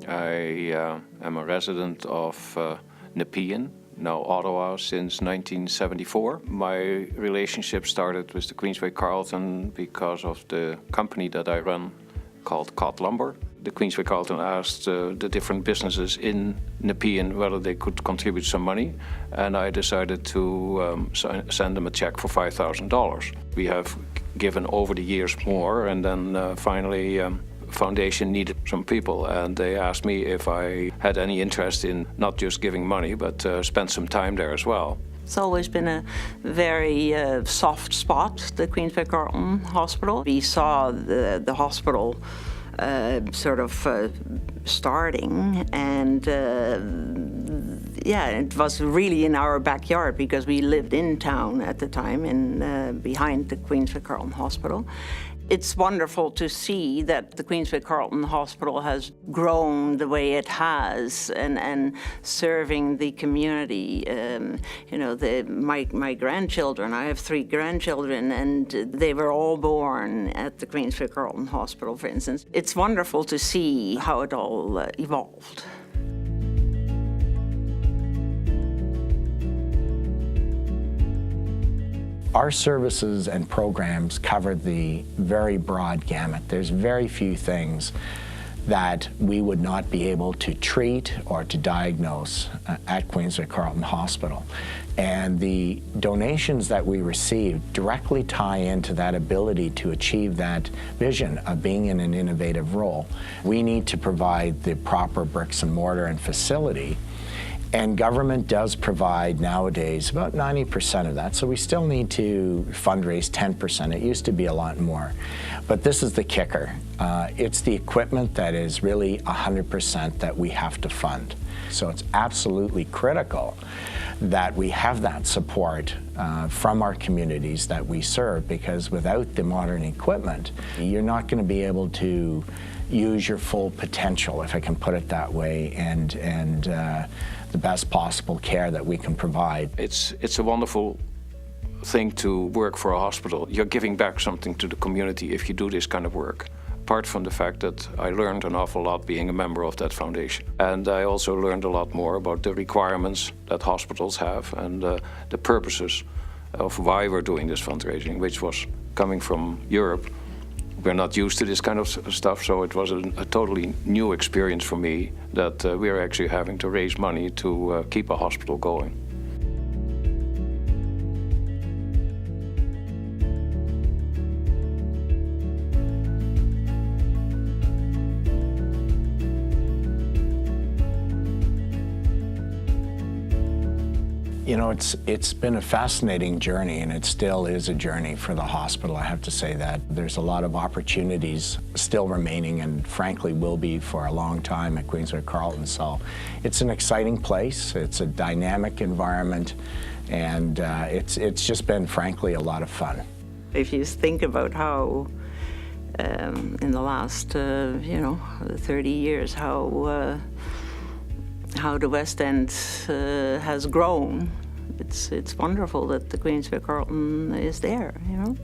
I am a resident of Nepean, now Ottawa, since 1974. My relationship started with the Queensway Carleton because of the company that I run called Kott Lumber. The Queensway Carleton asked the different businesses in Nepean whether they could contribute some money, and I decided to send them a check for $5,000. We have given over the years more, and then finally foundation needed some people, and they asked me if I had any interest in not just giving money, but spend some time there as well. It's always been a very soft spot, the Queensway Carleton Hospital. We saw the hospital sort of starting, and yeah, it was really in our backyard because we lived in town at the time, behind the Queensway Carleton Hospital. It's wonderful to see that the Queensway Carleton Hospital has grown the way it has, and serving the community. You know, my grandchildren, I have 3 grandchildren, and they were all born at the Queensway Carleton Hospital, for instance. It's wonderful to see how it all evolved. Our services and programs cover the very broad gamut. There's very few things that we would not be able to treat or to diagnose at Queensway Carleton Hospital. And the donations that we receive directly tie into that ability to achieve that vision of being in an innovative role. We need to provide the proper bricks and mortar and facility, and government does provide nowadays about 90% of that, so we still need to fundraise 10%. It used to be a lot more. But this is the kicker. It's the equipment that is really 100% that we have to fund. So it's absolutely critical that we have that support from our communities that we serve, because without the modern equipment, you're not going to be able to use your full potential, if I can put it that way, and the best possible care that we can provide. It's a wonderful thing to work for a hospital. You're giving back something to the community if you do this kind of work. Apart from the fact that I learned an awful lot being a member of that foundation. And I also learned a lot more about the requirements that hospitals have and the purposes of why we're doing this fundraising, which was coming from Europe. We're not used to this kind of stuff, so it was a totally new experience for me that we're actually having to raise money to keep a hospital going. You know, it's been a fascinating journey, and it still is a journey for the hospital. I have to say that there's a lot of opportunities still remaining, and frankly will be for a long time at Queensway Carleton. So it's an exciting place, it's a dynamic environment, and it's just been frankly a lot of fun. If you think about how in the last 30 years how the West End has grown. It's wonderful that the Queensway Carleton is there, you know.